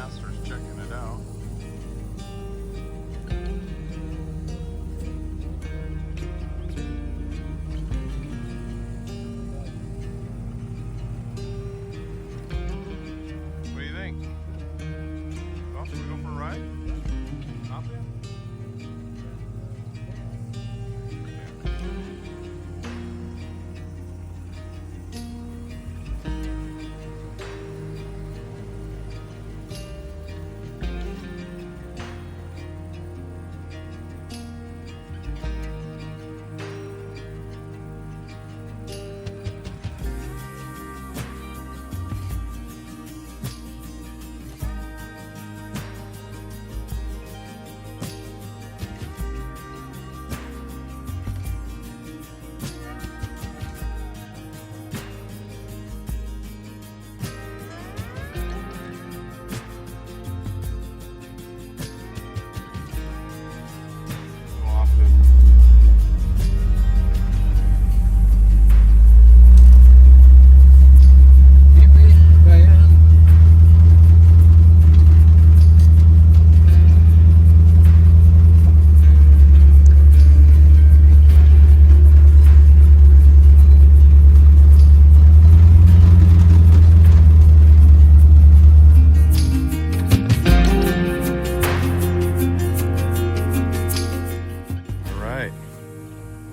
master's checking it out. What do you think? Oh, should we go for a ride? Hop in?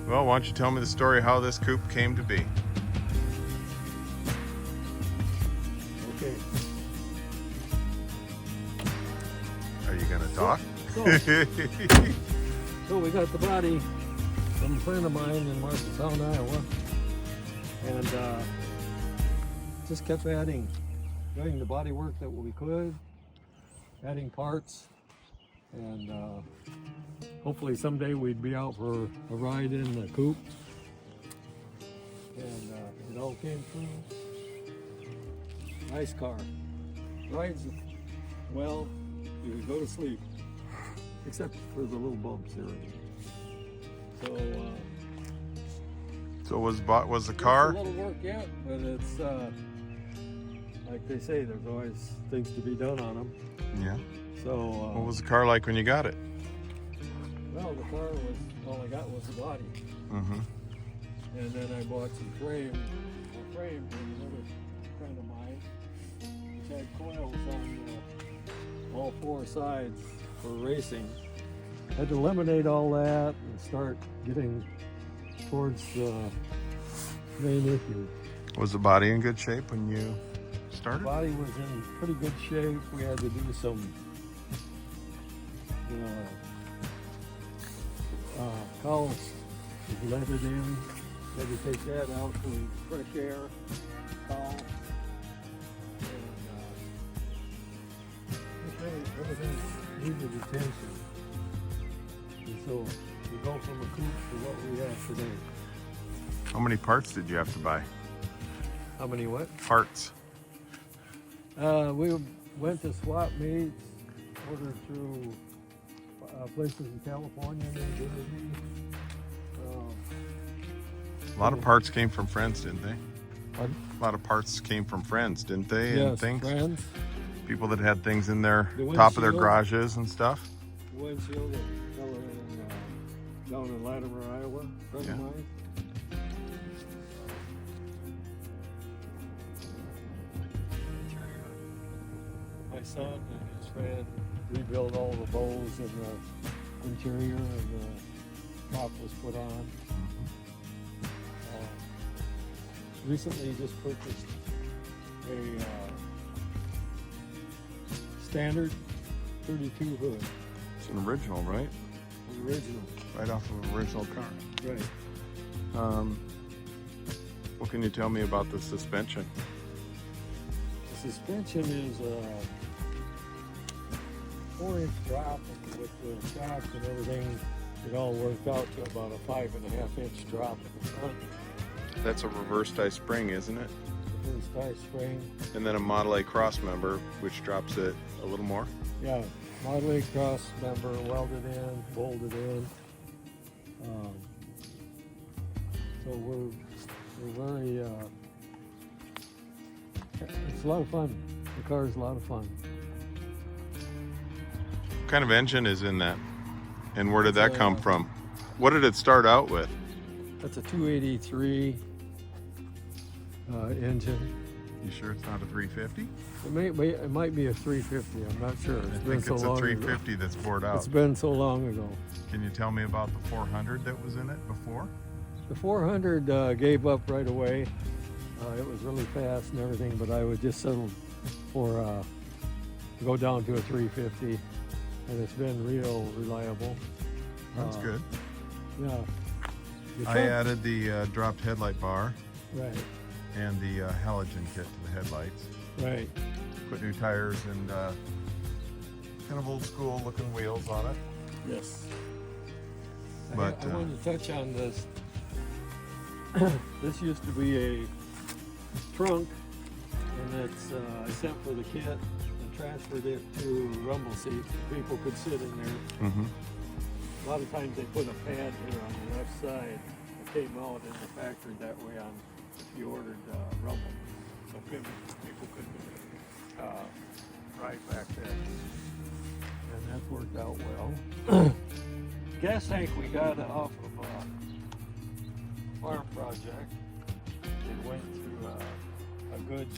Well, why don't you tell me the story of how this coupe came to be? Okay. Are you gonna talk? So we got the body from a friend of mine in Marshalltown, Iowa, and just kept doing the body work that we could, adding parts, and hopefully someday we'd be out for a ride in the coupe. And it all came through. Nice car. Rides well, you can go to sleep, except for the little bumps here. So was the car? A little work yet, but it's like they say, there's always things to be done on them. Yeah. So what was the car like when you got it? Well, the car was, all I got was the body. Mm-hmm. And then I bought some frame from another friend of mine, which had coils on all four sides for racing. Had to eliminate all that and start getting towards the main issue. Was the body in good shape when you started? The body was in pretty good shape. We had to do some cowls to let it in. Had to take that out for fresh air, cowl. And everything needed attention. And so we go from a coupe to what we have today. How many parts did you have to buy? How many what? Parts. We went to swap meets, ordered through places in California and New Jersey. A lot of parts came from friends, didn't they? Pardon? A lot of parts came from friends, didn't they? Yes, and things. friends. People that had things in their The top of their windshield. garages and stuff. The windshield, a fellow down in Latimer, Iowa, friend of mine. My son and his friend rebuilt all the bows in the interior, and the top was put on. Recently just purchased a standard 32 hood. It's an original, right? The original. Right off of an original car. Right. What can you tell me about the suspension? The suspension is a 4-inch drop with the shocks and everything. It all worked out to about a 5.5-inch drop in the front. That's a reverse die spring, isn't it? Reverse die spring. And then a Model A cross member, which drops it a little more. Yeah, Model A cross member, welded in, bolted in. So we're very, it's a lot of fun. The car is a lot of fun. kind of engine is in that? And where did that come It's, from? What did it start out with? That's a 283 engine. You sure it's not a 350? It might be a 350. I'm not sure. I think it's a 350 that's bored out. It's been so long ago. Can you tell me about the 400 that was in it before? The 400 gave up right away. It was really fast and everything, but I would just settle for to go down to a 350, and it's been real reliable. That's good. Yeah. I added the dropped headlight bar Right. and the halogen kit to the headlights. Right. Put new tires and kind of old school looking wheels on it. Yes. But I wanted to touch on this. This used to be a trunk, and it's I sent for the kit and transferred it to rumble seats. People could sit in there. Mm-hmm. A lot of times they put a pad here on the left side. It came out in the factory that way on if you ordered rumble. So people could ride back there. And that worked out well. Gas tank we got off of a farm project. It went through a good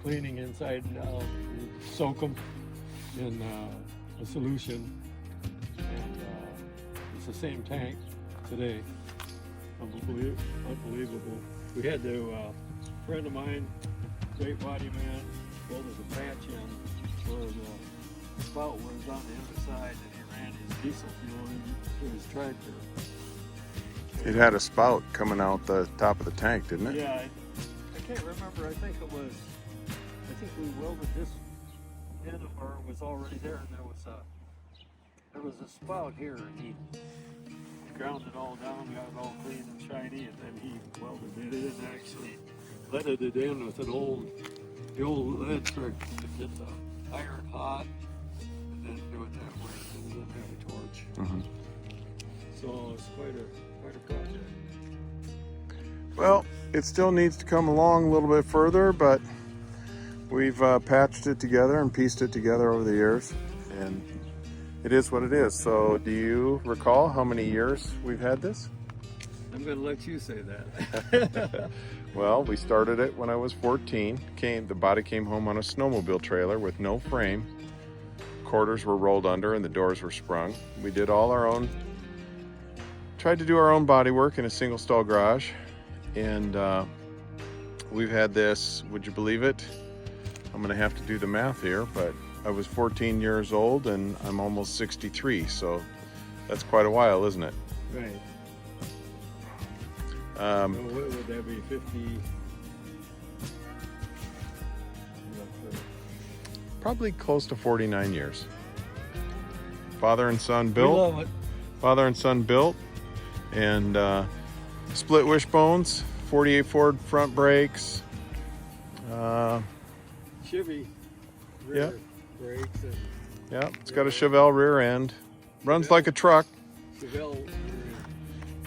cleaning inside and out. You soak them in a solution. And it's the same tank today. Unbelievable. We had to, a friend of mine, great body man, welded a patch in where the spout was on the other side, and he ran his diesel fuel into his tractor. It had a spout coming out the top of the tank, didn't it? Yeah, I can't remember. I think we welded this end of her was already there, and there was a spout here, and he ground it all down, got it all clean and shiny, and then he welded it in and actually leaded it in with the old lead trick to get the iron hot, and then do it that way, and then have a torch. Mm-hmm. So it's quite a project. Well, it still needs to come along a little bit further, but we've patched it together and pieced it together over the years, and it is what it is. So do you recall how many years we've had this? I'm going to let you say that. Well, we started it when I was 14. The body came home on a snowmobile trailer with no frame. Quarters were rolled under and the doors were sprung. We did all our own, tried to do our own body work in a single stall garage. And we've had this, would you believe it? I'm going to have to do the math here, but I was 14 years old and I'm almost 63, so that's quite a while, isn't it? Right. So what would that be, 50? Probably close to 49 years. Father and son We built. love it. Father and son built, and split wishbones, 48 Ford front brakes. Chevy Yeah. brakes and Yeah, it's got a Chevelle rear end. Runs like a truck. Chevelle.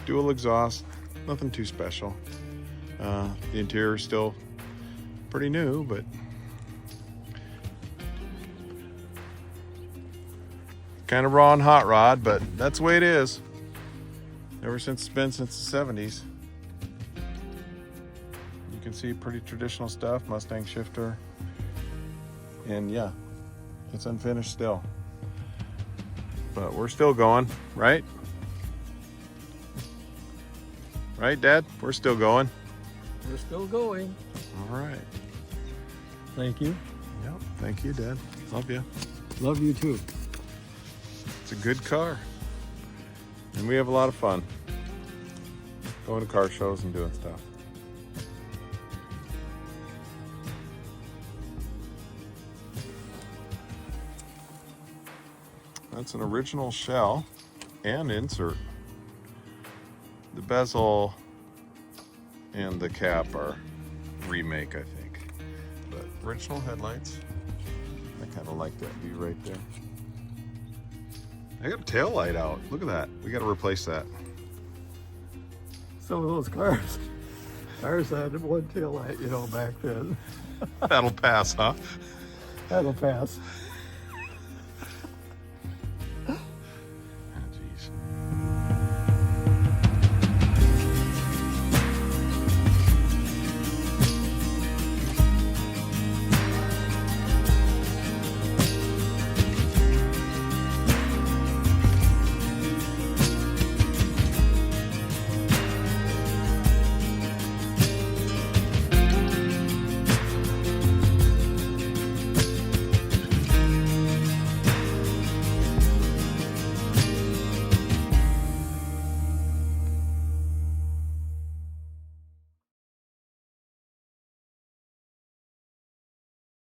Dual exhaust. Nothing too special. The interior is still pretty new, but kind of raw and hot rod, but that's the way it is. Ever since it's been since the 70s. You can see pretty traditional stuff, Mustang shifter. And yeah, it's unfinished still. But we're still going, right? Right, Dad? We're still going. We're still going. All right. Thank you. Yep. Thank you, Dad. Love you. Love you too. It's a good car. And we have a lot of fun going to car shows and doing stuff. That's an original shell and insert. The bezel and the cap are remake, I think. But original headlights. I kind of like that view right there. I got a tail light out. Look at that. We got to replace that. Some of those cars had one tail light, back then. That'll pass, huh? That'll pass.